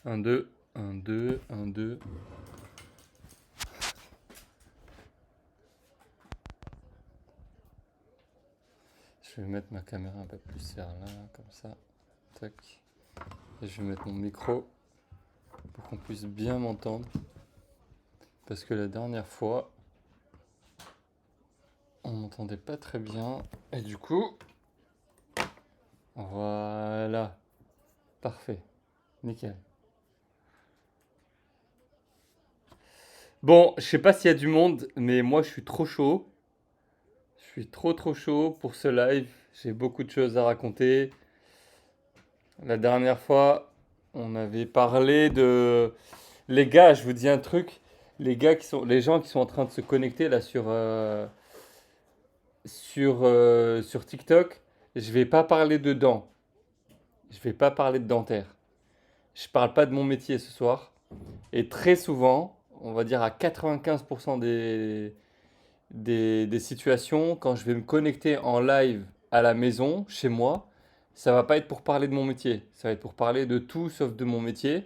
Un 2 un 2 un 2. Je vais mettre ma caméra un peu plus vers là, comme ça. Tac. Et je vais mettre mon micro pour qu'on puisse bien m'entendre. Parce que la dernière fois, on m'entendait pas très bien. Et du coup, voilà. Parfait. Nickel. Bon, je sais pas s'il y a du monde, mais moi je suis trop chaud. Je suis trop chaud pour ce live. J'ai beaucoup de choses à raconter. La dernière fois, on avait parlé de... Les gars, je vous dis un truc. Les gens qui sont en train de se connecter là sur TikTok, je vais pas parler de dents. Je vais pas parler de dentaire. Je parle pas de mon métier ce soir. Et très souvent, on va dire à 95% des situations, quand je vais me connecter en live à la maison, chez moi, ça va pas être pour parler de mon métier. Ça va être pour parler de tout sauf de mon métier.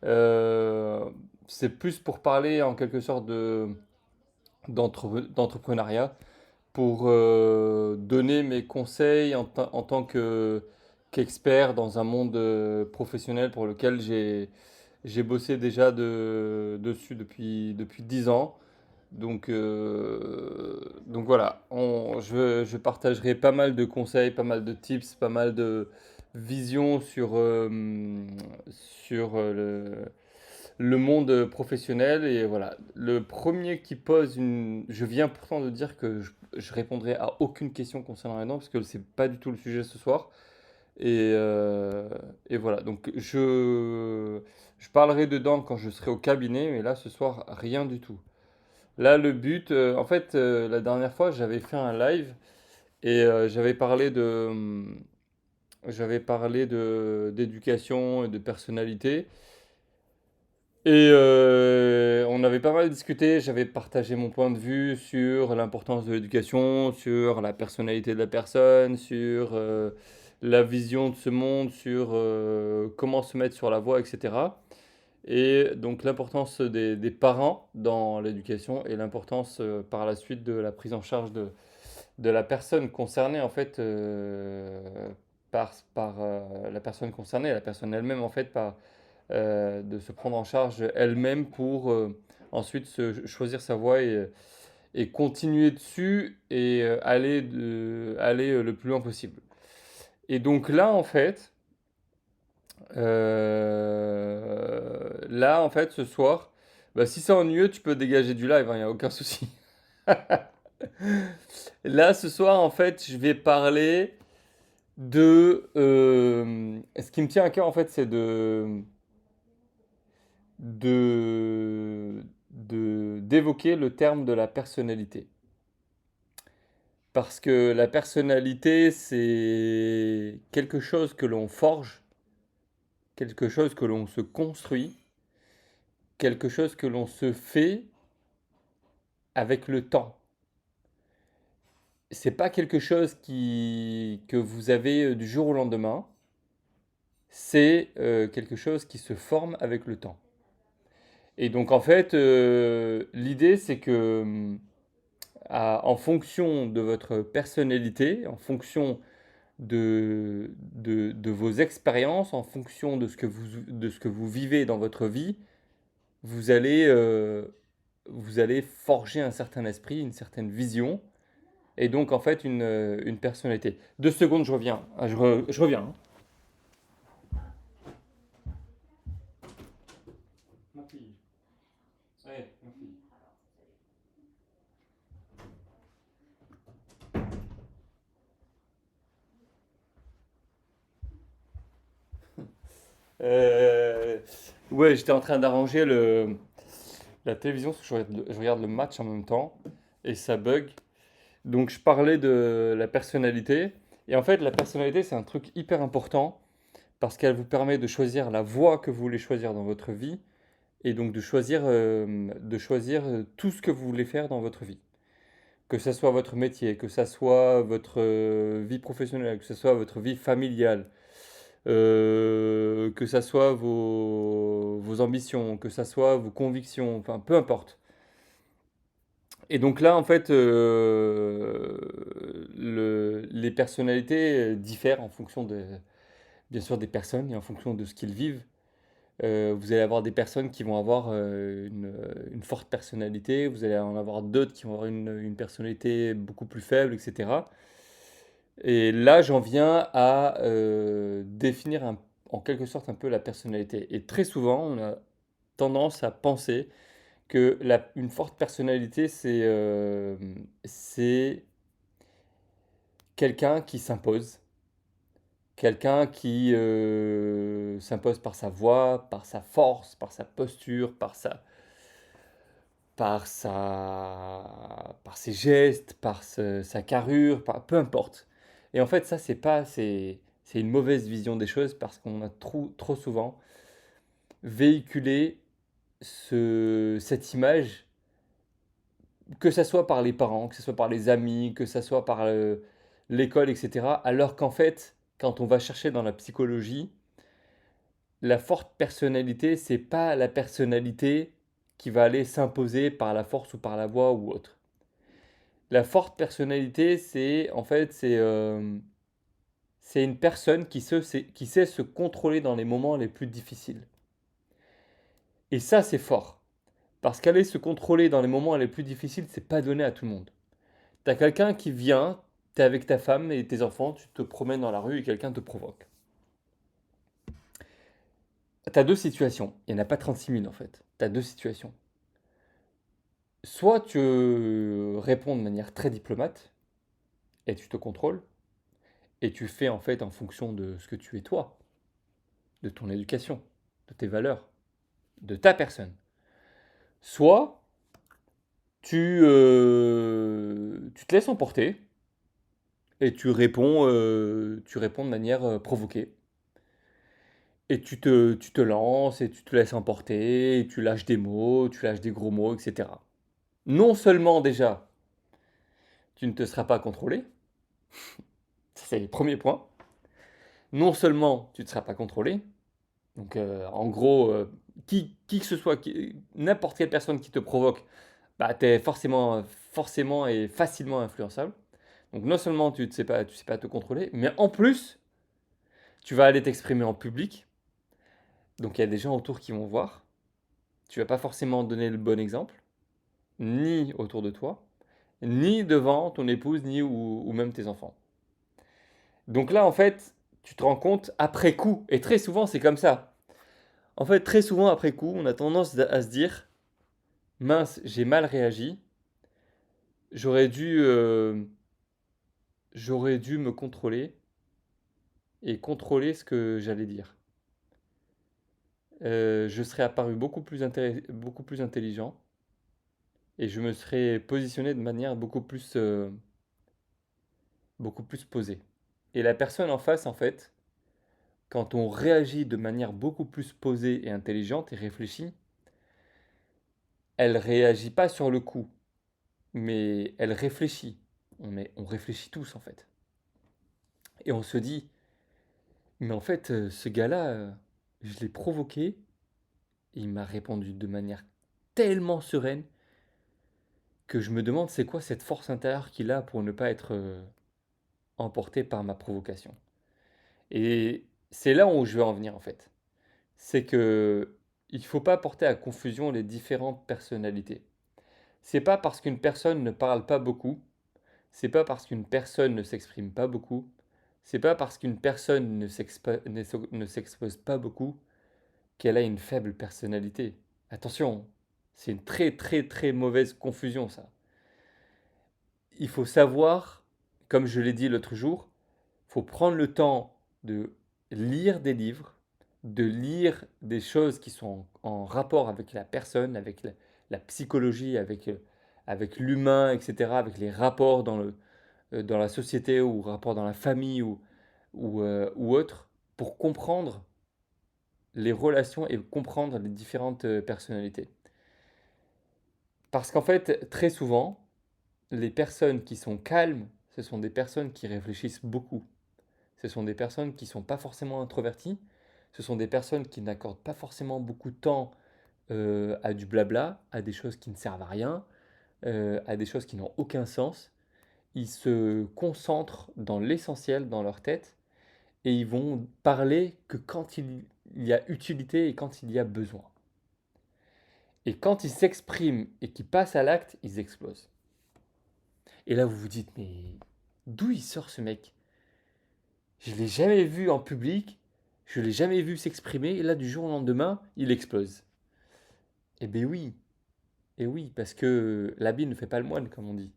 Euh, c'est plus pour parler en quelque sorte d'entrepreneuriat, pour donner mes conseils en tant qu'expert dans un monde professionnel pour lequel j'ai bossé déjà dessus depuis 10 ans. Donc voilà, je partagerai pas mal de conseils, pas mal de tips, pas mal de visions sur le monde professionnel. Et voilà, le premier qui pose une... Je viens pourtant de dire que je répondrai à aucune question concernant les dents, parce que c'est pas du tout le sujet ce soir. Et, euh, et voilà, donc je parlerai de dents quand je serai au cabinet, mais là ce soir, rien du tout. Là, le but, en fait, la dernière fois, j'avais fait un live et j'avais parlé d'éducation et de personnalité. Et on avait pas mal discuté, j'avais partagé mon point de vue sur l'importance de l'éducation, sur la personnalité de la personne, sur la vision de ce monde, sur comment se mettre sur la voie, etc. Et donc l'importance des parents dans l'éducation et l'importance par la suite de la prise en charge de la personne concernée, en fait, par la personne concernée, la personne elle-même, en fait, de se prendre en charge elle-même pour ensuite choisir sa voie et continuer dessus et aller le plus loin possible. Et donc là, en fait, ce soir, bah, si c'est ennuyeux, tu peux dégager du live, il n'y a aucun souci. Là, ce soir, en fait, je vais parler de... ce qui me tient à cœur, en fait, c'est d'évoquer le terme de la personnalité. Parce que la personnalité, c'est quelque chose que l'on forge, quelque chose que l'on se construit, quelque chose que l'on se fait avec le temps. C'est pas quelque chose que vous avez du jour au lendemain, c'est quelque chose qui se forme avec le temps. Et donc en fait, l'idée c'est que en fonction de votre personnalité, en fonction de vos expériences, en fonction de ce que vous vivez dans votre vie, vous allez, euh, vous allez forger un certain esprit, une certaine vision, et donc en fait une personnalité. 2 secondes, je reviens. Ah, je reviens, hein. Ma fille. Ouais, ma fille. Euh, ouais, j'étais en train d'arranger la télévision parce que je regarde le match en même temps et ça bug. Donc je parlais de la personnalité. Et en fait, la personnalité, c'est un truc hyper important parce qu'elle vous permet de choisir la voie que vous voulez choisir dans votre vie et donc de choisir tout ce que vous voulez faire dans votre vie. Que ça soit votre métier, que ça soit votre vie professionnelle, que ça soit votre vie familiale, que ça soit vos ambitions, que ça soit vos convictions, enfin peu importe. Et donc là, en fait, les personnalités diffèrent en fonction bien sûr des personnes et en fonction de ce qu'ils vivent. Vous allez avoir des personnes qui vont avoir une forte personnalité, vous allez en avoir d'autres qui vont avoir une personnalité beaucoup plus faible, etc. Et là, j'en viens à définir en quelque sorte un peu la personnalité. Et très souvent, on a tendance à penser que une forte personnalité, c'est quelqu'un qui s'impose, quelqu'un qui s'impose par sa voix, par sa force, par sa posture, par ses gestes, sa carrure, peu importe. Et en fait, ça, c'est une mauvaise vision des choses parce qu'on a trop souvent véhiculé cette image, que ça soit par les parents, que ce soit par les amis, que ça soit par l'école, etc. Alors qu'en fait, quand on va chercher dans la psychologie, la forte personnalité, c'est pas la personnalité qui va aller s'imposer par la force ou par la voix ou autre. La forte personnalité, c'est une personne qui sait se contrôler dans les moments les plus difficiles. Et ça, c'est fort. Parce qu'aller se contrôler dans les moments les plus difficiles, c'est pas donné à tout le monde. T'as quelqu'un qui vient, t'es avec ta femme et tes enfants, tu te promènes dans la rue et quelqu'un te provoque. T'as deux situations. Il n'y en a pas 36 000 en fait. T'as deux situations. Soit tu réponds de manière très diplomate et tu te contrôles et tu fais en fait en fonction de ce que tu es toi, de ton éducation, de tes valeurs, de ta personne. Soit tu te laisses emporter et tu réponds de manière provoquée. Et tu te lances et tu te laisses emporter, et tu lâches des mots, tu lâches des gros mots, etc. Non seulement déjà, tu ne te seras pas contrôlé, ça c'est le premier point. Non seulement tu ne seras pas contrôlé, donc en gros, qui que ce soit, n'importe quelle personne qui te provoque, bah, tu es forcément et facilement influençable. Donc non seulement tu sais pas te contrôler, mais en plus, tu vas aller t'exprimer en public. Donc il y a des gens autour qui vont voir. Tu vas pas forcément donner le bon exemple, ni autour de toi, ni devant ton épouse, ni ou même tes enfants. Donc là, en fait, tu te rends compte après coup, et très souvent c'est comme ça. En fait, très souvent après coup, on a tendance à se dire, mince, j'ai mal réagi, j'aurais dû, euh, j'aurais dû me contrôler et contrôler ce que j'allais dire. Je serais apparu beaucoup plus intelligent et je me serais positionné de manière beaucoup plus posée. Et la personne en face, en fait, quand on réagit de manière beaucoup plus posée et intelligente et réfléchie, elle réagit pas sur le coup, mais elle réfléchit. On réfléchit tous en fait. Et on se dit, mais en fait, ce gars-là, je l'ai provoqué, et il m'a répondu de manière tellement sereine que je me demande c'est quoi cette force intérieure qu'il a pour ne pas être emporté par ma provocation. Et c'est là où je veux en venir en fait. C'est que il faut pas porter à confusion les différentes personnalités. C'est pas parce qu'une personne ne parle pas beaucoup, c'est pas parce qu'une personne ne s'exprime pas beaucoup, c'est pas parce qu'une personne ne s'expose pas beaucoup qu'elle a une faible personnalité. Attention, c'est une très mauvaise confusion ça. Il faut savoir, comme je l'ai dit l'autre jour, il faut prendre le temps de lire des livres, de lire des choses qui sont en rapport avec la personne, avec la psychologie, avec l'humain, etc., avec les rapports dans la société ou rapports dans la famille ou autre, pour comprendre les relations et comprendre les différentes personnalités. Parce qu'en fait, très souvent, les personnes qui sont calmes, ce sont des personnes qui réfléchissent beaucoup. Ce sont des personnes qui ne sont pas forcément introverties, Ce sont des personnes qui n'accordent pas forcément beaucoup de temps à du blabla, à des choses qui ne servent à rien, à des choses qui n'ont aucun sens. Ils se concentrent dans l'essentiel dans leur tête et ils vont parler que quand il y a utilité et quand il y a besoin. Et quand ils s'expriment et qu'ils passent à l'acte, ils explosent. Et là, vous vous dites, mais d'où il sort ce mec? Je l'ai jamais vu en public, je l'ai jamais vu s'exprimer, et là, du jour au lendemain, il explose. Eh bien oui, et oui, parce que l'habit ne fait pas le moine, comme on dit.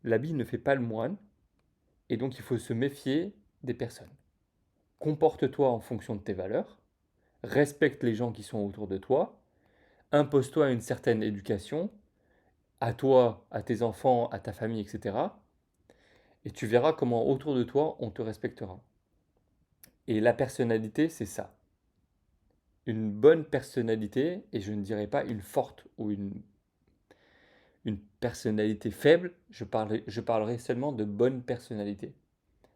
L'habit ne fait pas le moine, et donc il faut se méfier des personnes. Comporte-toi en fonction de tes valeurs, respecte les gens qui sont autour de toi, impose-toi une certaine éducation, à toi, à tes enfants, à ta famille, etc. Et tu verras comment autour de toi, on te respectera. Et la personnalité, c'est ça. Une bonne personnalité, et je ne dirais pas une forte ou une personnalité faible, je parlerai seulement de bonne personnalité.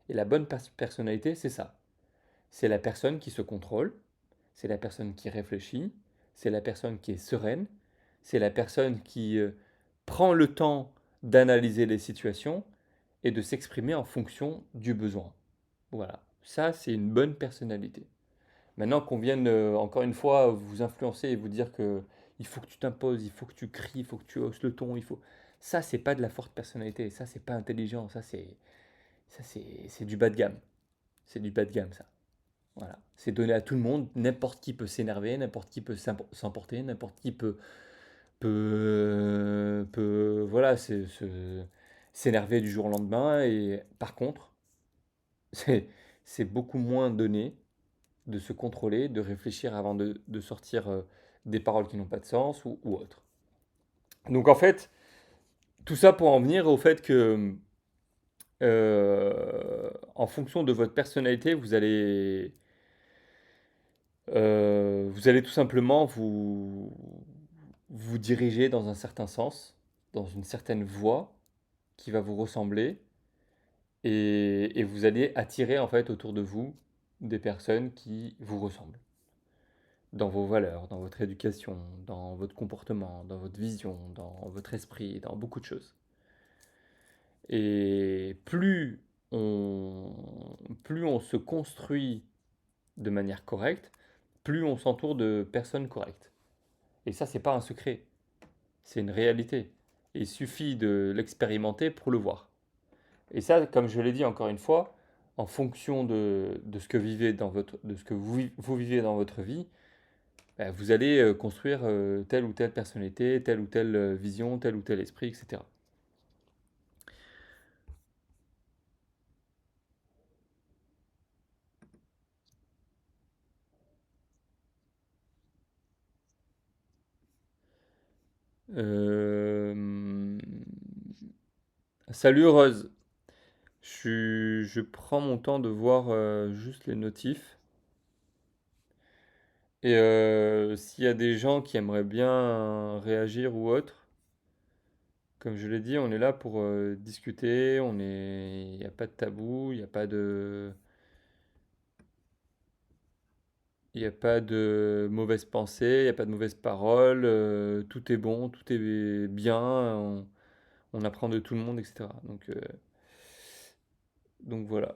Et la bonne personnalité, c'est ça. C'est la personne qui se contrôle, c'est la personne qui réfléchit, c'est la personne qui est sereine, c'est la personne qui prend le temps d'analyser les situations et de s'exprimer en fonction du besoin. Voilà, ça c'est une bonne personnalité. Maintenant qu'on vienne encore une fois vous influencer et vous dire que il faut que tu t'imposes, il faut que tu cries, il faut que tu hausses le ton, il faut ça c'est pas de la forte personnalité, ça c'est pas intelligent, ça c'est du bas de gamme. C'est du bas de gamme ça. Voilà, c'est donné à tout le monde, n'importe qui peut s'énerver, n'importe qui peut s'emporter, n'importe qui peut voilà, s'énerver du jour au lendemain et par contre, c'est c'est beaucoup moins donné de se contrôler, de réfléchir avant de sortir des paroles qui n'ont pas de sens ou autre. Donc en fait, tout ça pour en venir au fait que en fonction de votre personnalité, vous allez tout simplement vous diriger dans un certain sens, dans une certaine voie qui va vous ressembler et vous allez attirer en fait autour de vous des personnes qui vous ressemblent. Dans vos valeurs, dans votre éducation, dans votre comportement, dans votre vision, dans votre esprit, dans beaucoup de choses. Et on, plus on se construit de manière correcte, plus on s'entoure de personnes correctes. Et ça, c'est pas un secret, c'est une réalité. Il suffit de l'expérimenter pour le voir. Et ça, comme je l'ai dit encore une fois, en fonction de ce que, de ce que vous vivez dans votre vie, bah, vous allez construire telle ou telle personnalité, telle ou telle vision, tel ou tel esprit, etc. Euh, Salut Rose, je prends mon temps de voir juste les notifs. Et s'il y a des gens qui aimeraient bien réagir ou autre, comme je l'ai dit, on est là pour discuter, il n'y a pas de tabou, il n'y a pas de mauvaise pensée, il n'y a pas de mauvaise parole, tout est bon, tout est bien, on apprend de tout le monde, etc. Donc voilà.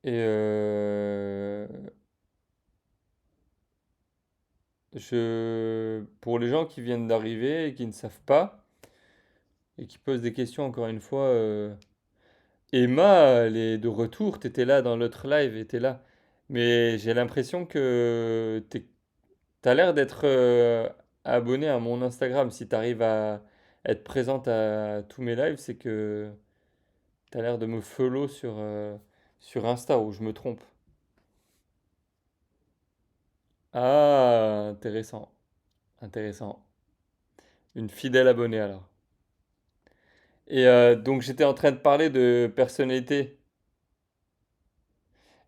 Et pour les gens qui viennent d'arriver et qui ne savent pas, et qui posent des questions encore une fois, Emma, elle est de retour, t'étais là dans l'autre live, t'es là. Mais j'ai l'impression que t'as l'air d'être abonné à mon Instagram. Si t'arrives à être présente à tous mes lives, c'est que t'as l'air de me follow sur Insta, ou je me trompe. Ah, intéressant, intéressant. Une fidèle abonnée alors. Et donc j'étais en train de parler de personnalité.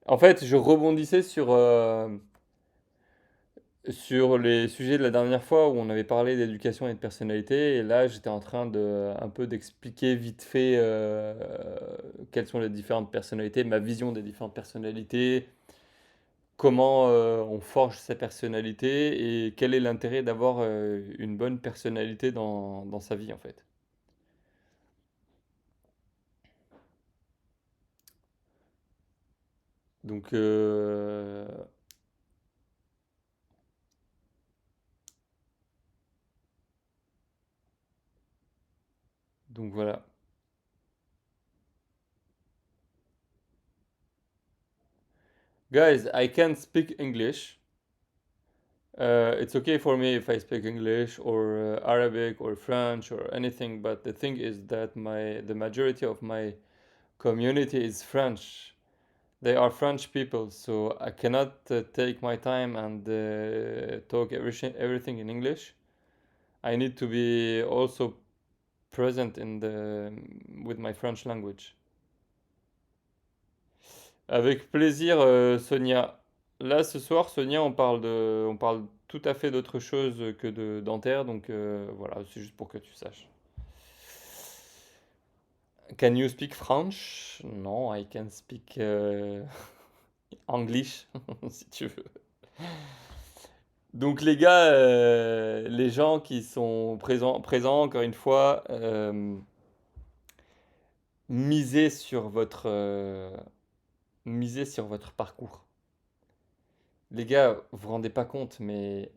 En fait, je rebondissais sur les sujets de la dernière fois où on avait parlé d'éducation et de personnalité. Et là, j'étais en train de un peu d'expliquer vite fait quelles sont les différentes personnalités, ma vision des différentes personnalités, comment on forge sa personnalité et quel est l'intérêt d'avoir une bonne personnalité dans sa vie en fait. Donc, donc voilà. Guys, I can speak English. It's okay for me if I speak English or Arabic or French or anything, but the thing is that the majority of my community is French. They are French people, so I cannot take my time and talk everything in English. I need to be also present in the with my French language. Avec plaisir, Sonia. Là, ce soir, Sonia, on parle tout à fait d'autre chose que de dentaire, donc voilà, c'est juste pour que tu saches. Can you speak French? Non, I can speak English, si tu veux. Donc les gars, les gens qui sont présents encore une fois, misez sur misez sur votre parcours. Les gars, vous vous rendez pas compte, mais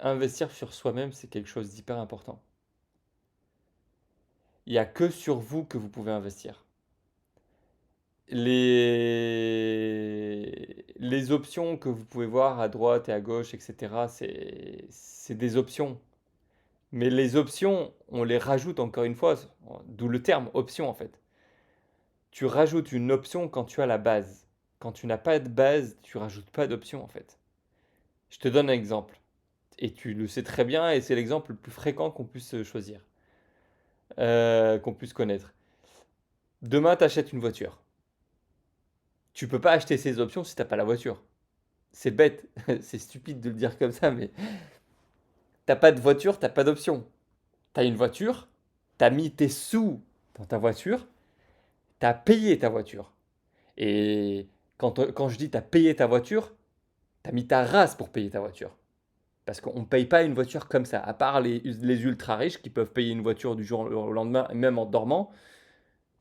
investir sur soi-même, c'est quelque chose d'hyper important. Il n'y a que sur vous que vous pouvez investir. Les options que vous pouvez voir à droite et à gauche, etc., c'est des options. Mais les options, on les rajoute encore une fois, d'où le terme option en fait. Tu rajoutes une option quand tu as la base. Quand tu n'as pas de base, tu rajoutes pas d'option en fait. Je te donne un exemple. Et tu le sais très bien, et c'est l'exemple le plus fréquent qu'on puisse choisir, qu'on puisse connaître. Demain, tu achètes une voiture. Tu peux pas acheter ces options si t'as pas la voiture. C'est bête, c'est stupide de le dire comme ça, mais t'as pas de voiture, t'as pas d'option. T'as une voiture, t'as mis tes sous dans ta voiture, t'as payé ta voiture. Et quand je dis t'as payé ta voiture, t'as mis ta race pour payer ta voiture. Parce qu'on ne paye pas une voiture comme ça, à part les ultra riches qui peuvent payer une voiture du jour au lendemain, même en dormant.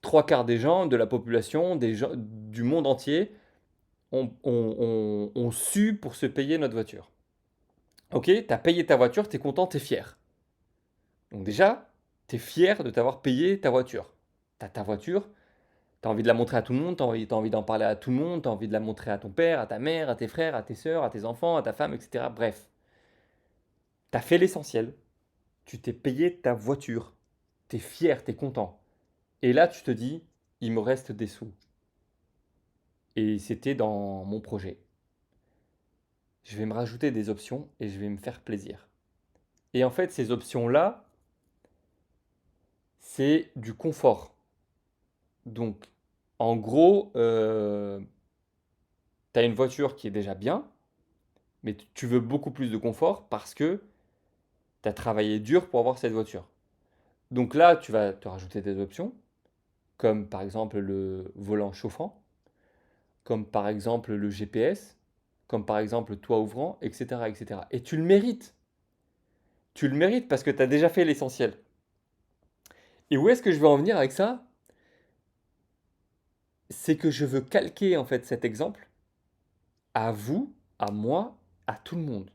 Trois quarts des gens, de la population, des gens, du monde entier, ont su pour se payer notre voiture. Ok, t'as payé ta voiture, t'es content, t'es fier. Donc déjà, t'es fier de t'avoir payé ta voiture. T'as ta voiture, t'as envie de la montrer à tout le monde, t'as envie d'en parler à tout le monde, t'as envie de la montrer à ton père, à ta mère, à tes frères, à tes sœurs, à tes enfants, à ta femme, etc. Bref, t'as fait l'essentiel. Tu t'es payé ta voiture. T'es fier, t'es content. Et là, tu te dis, il me reste des sous. Et c'était dans mon projet. Je vais me rajouter des options et je vais me faire plaisir. Et en fait, ces options-là, c'est du confort. Donc, en gros, tu as une voiture qui est déjà bien, mais tu veux beaucoup plus de confort parce que tu as travaillé dur pour avoir cette voiture. Donc là, tu vas te rajouter des options, comme par exemple le volant chauffant, comme par exemple le GPS, comme par exemple le toit ouvrant, etc., etc. Et tu le mérites. Tu le mérites parce que tu as déjà fait l'essentiel. Et où est-ce que je veux en venir avec ça? C'est que je veux calquer en fait cet exemple à vous, à moi, à tout le monde.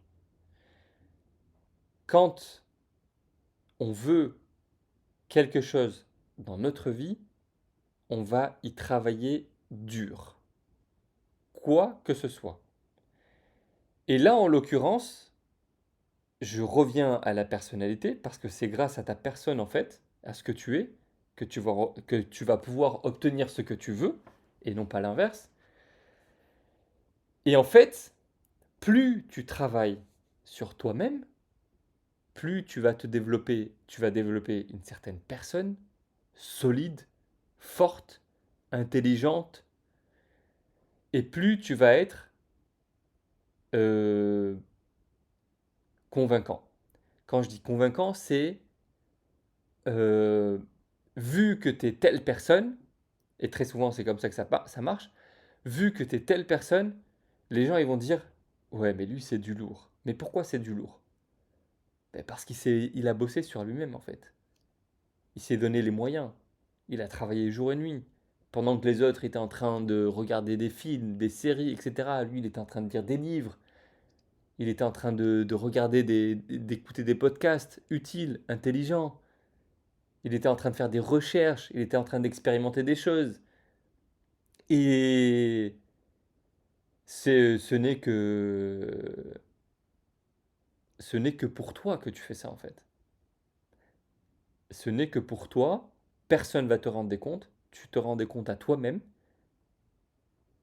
Quand on veut quelque chose dans notre vie, on va y travailler dur. Quoi que ce soit. Et là, en l'occurrence, je reviens à la personnalité parce que c'est grâce à ta personne, en fait, à ce que tu es, que tu vas pouvoir obtenir ce que tu veux et non pas l'inverse. Et en fait, plus tu travailles sur toi-même, plus tu vas développer une certaine personne solide, forte, intelligente, et plus tu vas être euh, convaincant. Quand je dis convaincant, c'est euh, vu que tu es telle personne, et très souvent c'est comme ça que ça marche, vu que tu es telle personne, les gens ils vont dire ouais mais lui c'est du lourd. Mais pourquoi c'est du lourd? Ben, parce il a bossé sur lui-même en fait. Il s'est donné les moyens. Il a travaillé jour et nuit. Pendant que les autres étaient en train de regarder des films, des séries, etc. Lui, il était en train de lire des livres. Il était en train de regarder d'écouter des podcasts utiles, intelligents. Il était en train de faire des recherches. Il était en train d'expérimenter des choses. Et ce n'est ce n'est que pour toi que tu fais ça en fait. Ce n'est que pour toi. Personne va te rendre des comptes. Tu te rends des comptes à toi-même.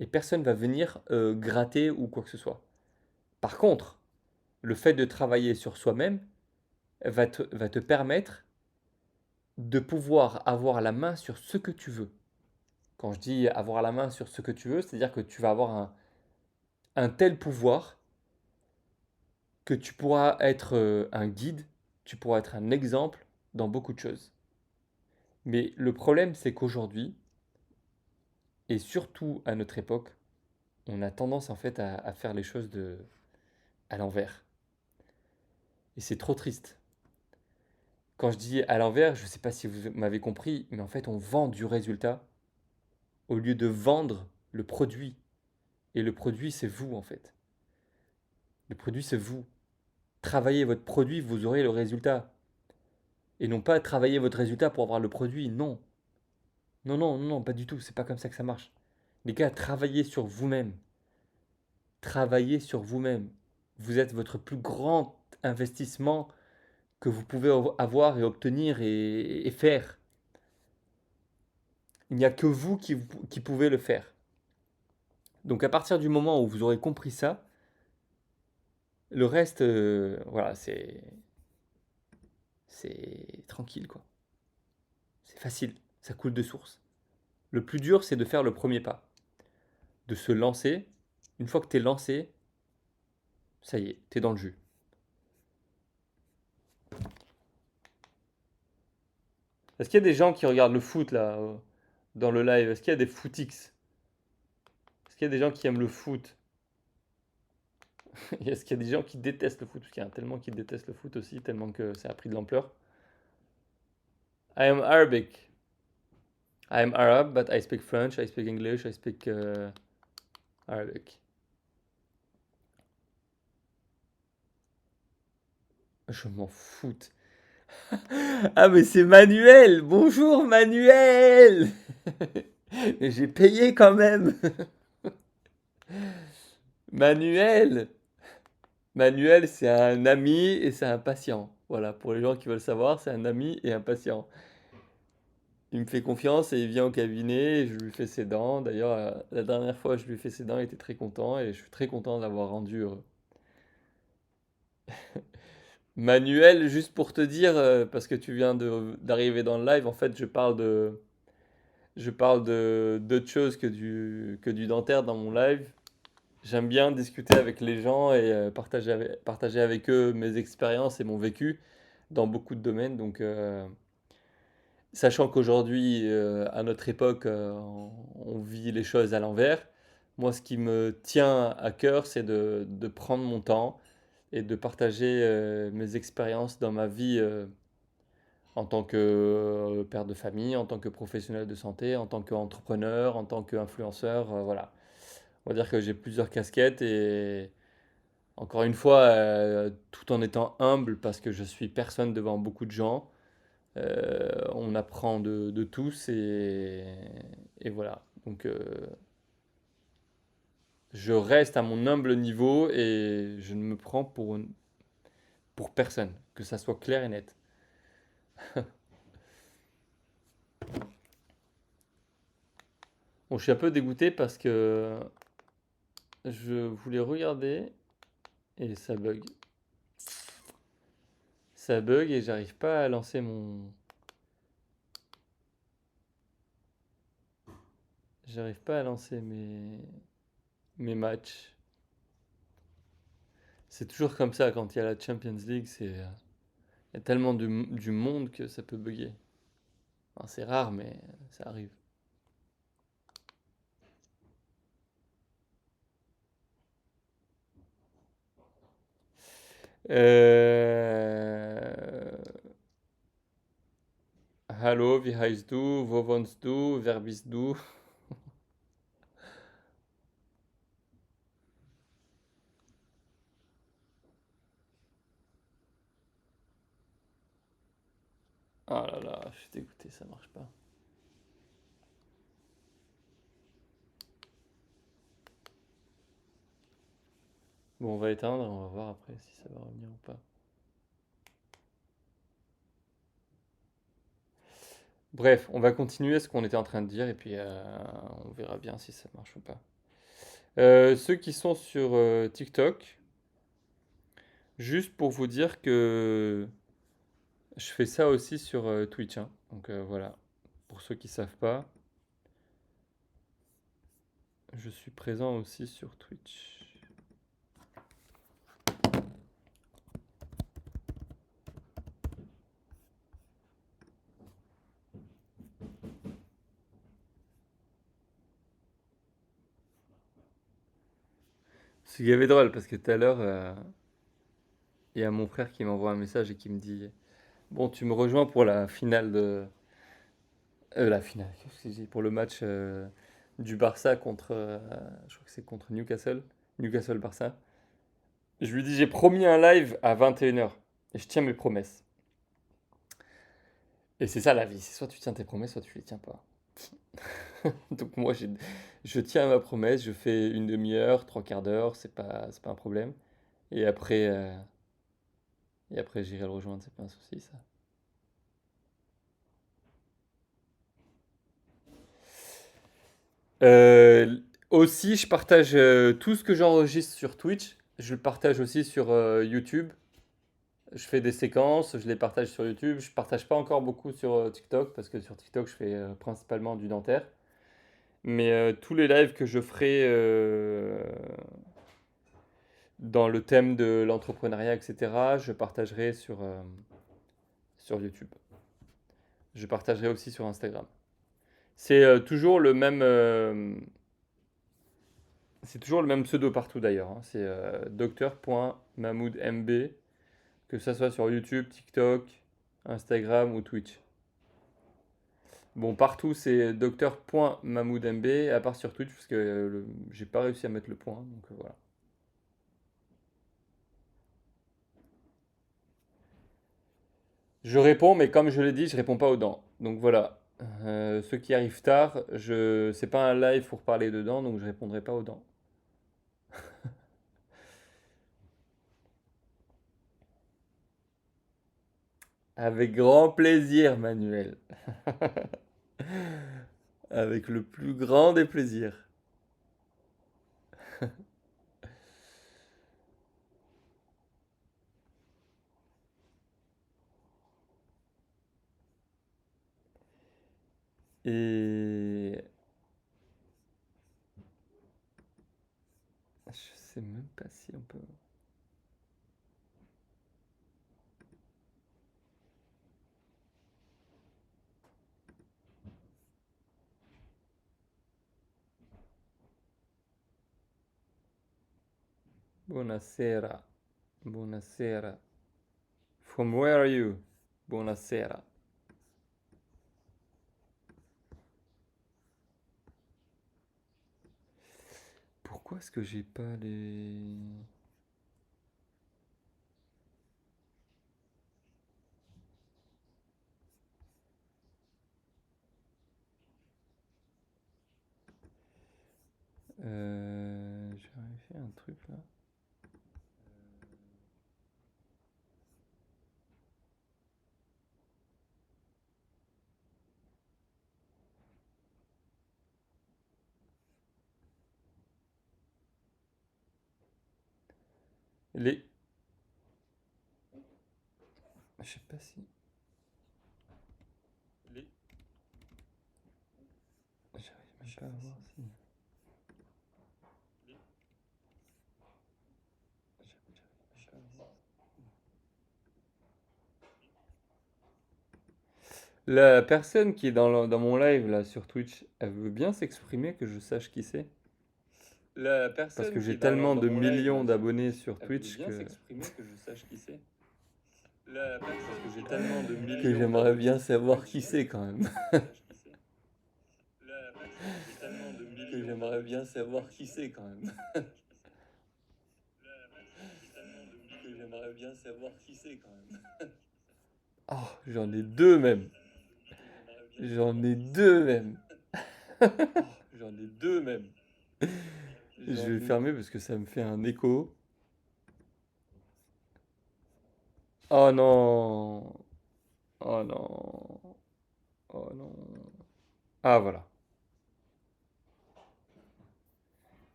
Et personne va venir gratter ou quoi que ce soit. Par contre, le fait de travailler sur soi-même va te permettre de pouvoir avoir la main sur ce que tu veux. Quand je dis avoir la main sur ce que tu veux, c'est-à-dire que tu vas avoir un tel pouvoir que tu pourras être un guide, tu pourras être un exemple dans beaucoup de choses. Mais le problème, c'est qu'aujourd'hui, et surtout à notre époque, on a tendance en fait à faire les choses à l'envers. Et c'est trop triste. Quand je dis à l'envers, je ne sais pas si vous m'avez compris, mais en fait, on vend du résultat au lieu de vendre le produit. Et le produit, c'est vous, en fait. Le produit, c'est vous. Travaillez votre produit, vous aurez le résultat. Et non pas travailler votre résultat pour avoir le produit. Non. Non, non, non, non, pas du tout. C'est pas comme ça que ça marche. Les gars, travaillez sur vous-même. Travaillez sur vous-même. Vous êtes votre plus grand investissement que vous pouvez avoir et obtenir et faire. Il n'y a que vous qui pouvez le faire. Donc à partir du moment où vous aurez compris ça, le reste, voilà, c'est tranquille quoi. C'est facile, ça coule de source. Le plus dur, c'est de faire le premier pas, de se lancer. Une fois que t'es lancé, ça y est, t'es dans le jus. Est-ce qu'il y a des gens qui regardent le foot là dans le live? Est-ce qu'il y a des footix? Est-ce qu'il y a des gens qui aiment le foot? Est-ce qu'il y a des gens qui détestent le foot? Parce qu'il y en a tellement qui détestent le foot aussi, tellement que ça a pris de l'ampleur. I am Arabic. I am Arab, but I speak French, I speak English, I speak Arabic. Je m'en foute. Ah, mais c'est Manuel! Bonjour Manuel! Mais j'ai payé quand même! Manuel! Manuel, c'est un ami et c'est un patient. Voilà, pour les gens qui veulent savoir, c'est un ami et un patient. Il me fait confiance et il vient au cabinet et je lui fais ses dents. D'ailleurs, la dernière fois, je lui ai fait ses dents, il était très content et je suis très content de l'avoir rendu heureux. Manuel, juste pour te dire, parce que tu viens d'arriver dans le live, en fait, je parle de d'autre chose que du dentaire dans mon live. J'aime bien discuter avec les gens et partager avec eux mes expériences et mon vécu dans beaucoup de domaines. Donc, sachant qu'aujourd'hui, à notre époque, on vit les choses à l'envers, moi, ce qui me tient à cœur, c'est de prendre mon temps et de partager mes expériences dans ma vie en tant que père de famille, en tant que professionnel de santé, en tant qu'entrepreneur, en tant qu'influenceur. Voilà. On va dire que j'ai plusieurs casquettes et encore une fois, tout en étant humble parce que je suis personne devant beaucoup de gens. On apprend de tous et voilà. Donc je reste à mon humble niveau et je ne me prends pour personne, que ça soit clair et net. Bon, je suis un peu dégoûté parce que je voulais regarder et ça bug. Ça bug et j'arrive pas à lancer mon. J'arrive pas à lancer mes matchs. C'est toujours comme ça quand il y a la Champions League, il y a tellement du monde que ça peut bugger. Enfin, c'est rare, mais ça arrive. Euh... Hallo, wie heißt du? Wo wohnst du? Wer bist du? Oh là là, je suis dégoûté, ça marche pas. Bon, on va éteindre, on va voir après si ça va revenir ou pas. Bref, on va continuer ce qu'on était en train de dire et puis on verra bien si ça marche ou pas. Ceux qui sont sur TikTok, juste pour vous dire que je fais ça aussi sur Twitch, hein. Donc voilà, pour ceux qui savent pas, je suis présent aussi sur Twitch. C'est gavé drôle parce que tout à l'heure, il y a mon frère qui m'envoie un message et qui me dit: Bon, tu me rejoins pour la finale de. La finale, qu'est-ce que j'ai dit? Pour le match du Barça contre. Je crois que c'est contre Newcastle. Newcastle-Barça. Je lui dis: J'ai promis un live à 21h. Et je tiens mes promesses. Et c'est ça la vie. C'est soit tu tiens tes promesses, soit tu les tiens pas. Donc moi, je tiens à ma promesse. Je fais une demi-heure, trois quarts d'heure. C'est pas un problème. Et après, euh, et après j'irai le rejoindre. C'est pas un souci, ça. Euh, Aussi, je partage tout ce que j'enregistre sur Twitch. Je le partage aussi sur YouTube. Je fais des séquences, je les partage sur YouTube. Je partage pas encore beaucoup sur TikTok parce que sur TikTok, je fais principalement du dentaire. Mais tous les lives que je ferai dans le thème de l'entrepreneuriat, etc., je partagerai sur YouTube. Je partagerai aussi sur Instagram. C'est toujours le même. C'est toujours le même pseudo partout d'ailleurs, hein. C'est docteur.mahmoudmb, que ça soit sur YouTube, TikTok, Instagram ou Twitch. Bon, partout c'est docteur.mahmoudmb, à part sur Twitch, parce que j'ai pas réussi à mettre le point, donc voilà. Je réponds, mais comme je l'ai dit, je réponds pas aux dents. Donc voilà. Ceux qui arrivent tard, c'est pas un live pour parler de dents, donc je répondrai pas aux dents. Avec grand plaisir, Manuel. Avec le plus grand des plaisirs. Et je sais même pas si on peut. Buonasera. Buonasera. From where are you? Buonasera. Pourquoi est-ce que j'ai pas les. J'ai vérifié un truc là. Les. Je sais pas si. Les... J'arrive même pas à voir si. J'arrive même pas à voir. La personne qui est dans mon live là sur Twitch, elle veut bien s'exprimer que je sache qui c'est. La Parce que personne qui j'ai est tellement dans de mon live millions là, sur d'abonnés Twitch, sur elle veut Twitch bien que, s'exprimer que je sache qui c'est. La personne qui est tellement de que millions j'aimerais bien d'abonnés sur savoir Twitch, qui c'est quand même. je sache qui c'est. La personne qui est tellement de Que millions j'aimerais bien d'abonnés sur savoir Twitch, qui c'est quand même. la personne qui est tellement de Que millions j'aimerais d'abonnés bien sur savoir Twitch, qui c'est quand même. Oh, j'en ai deux même. que j'aimerais bien J'en savoir ai qui c'est deux quand même. même. Oh, j'en ai deux même. Je vais fermer parce que ça me fait un écho. Oh non. Oh non. Oh non. Ah voilà.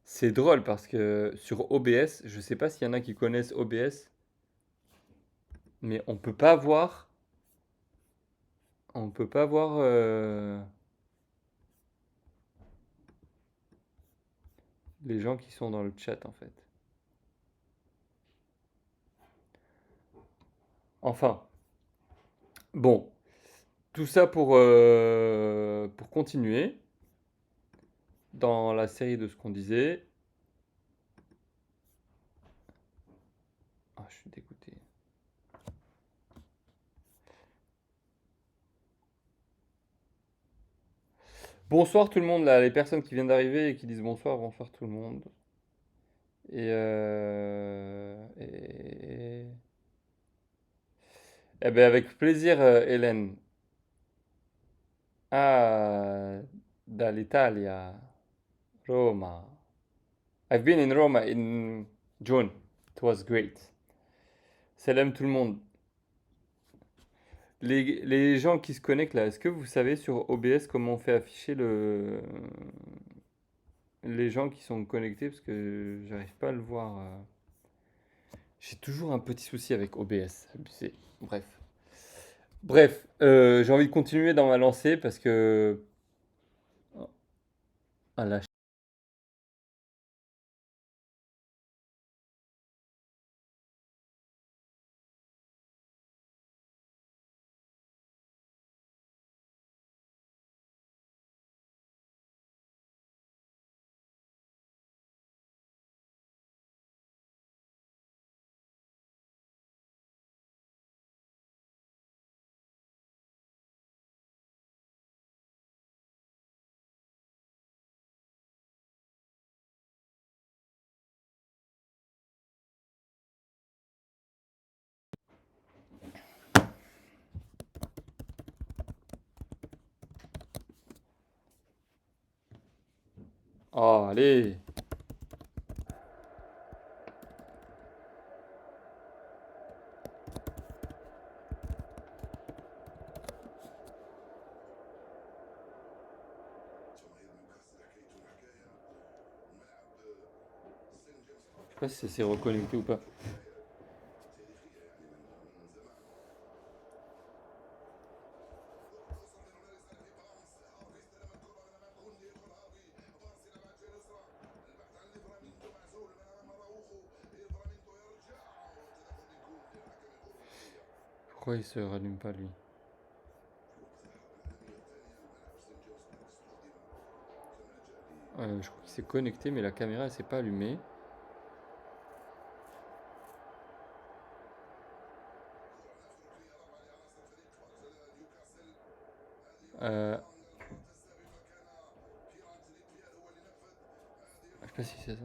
C'est drôle parce que sur OBS, je sais pas s'il y en a qui connaissent OBS, mais on peut pas voir les gens qui sont dans le chat en fait. Enfin, bon, tout ça pour continuer dans la série de ce qu'on disait. Ah, je suis dégoûté. Bonsoir tout le monde, là, les personnes qui viennent d'arriver et qui disent bonsoir, bonsoir tout le monde. Eh ben avec plaisir, Hélène. Ah, dall'Italia, Roma. I've been in Roma in June. It was great. Salam tout le monde. Les gens qui se connectent là, est-ce que vous savez sur OBS comment on fait afficher les gens qui sont connectés? Parce que j'arrive pas à le voir. J'ai toujours un petit souci avec OBS. Abusé. Bref. Bref, j'ai envie de continuer dans ma lancée parce que. Ah là, oh, allez. Je sais pas si c'est reconnecté ou pas. Pourquoi il se rallume pas lui? Je crois qu'il s'est connecté mais la caméra elle s'est pas allumée. Euh, je sais pas si c'est ça.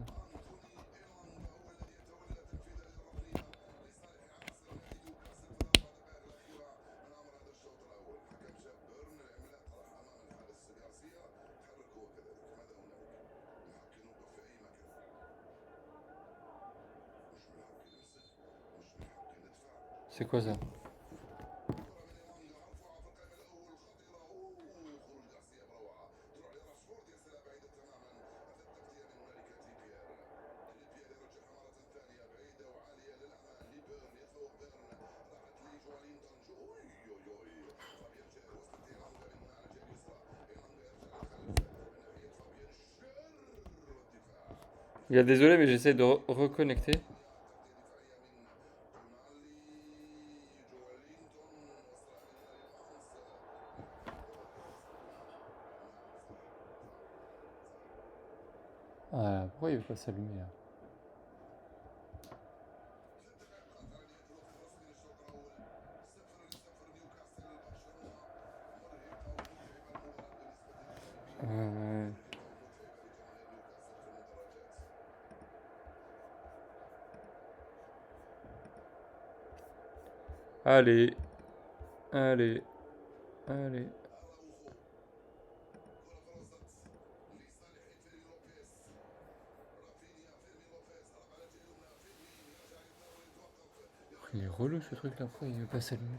C'est quoi ça? Il y a désolé, mais j'essaie de reconnecter. Ah, pourquoi il veut pas s'allumer là? Euh, Allez, allez, allez. Il est relou ce truc là, pourquoi il veut pas s'allumer?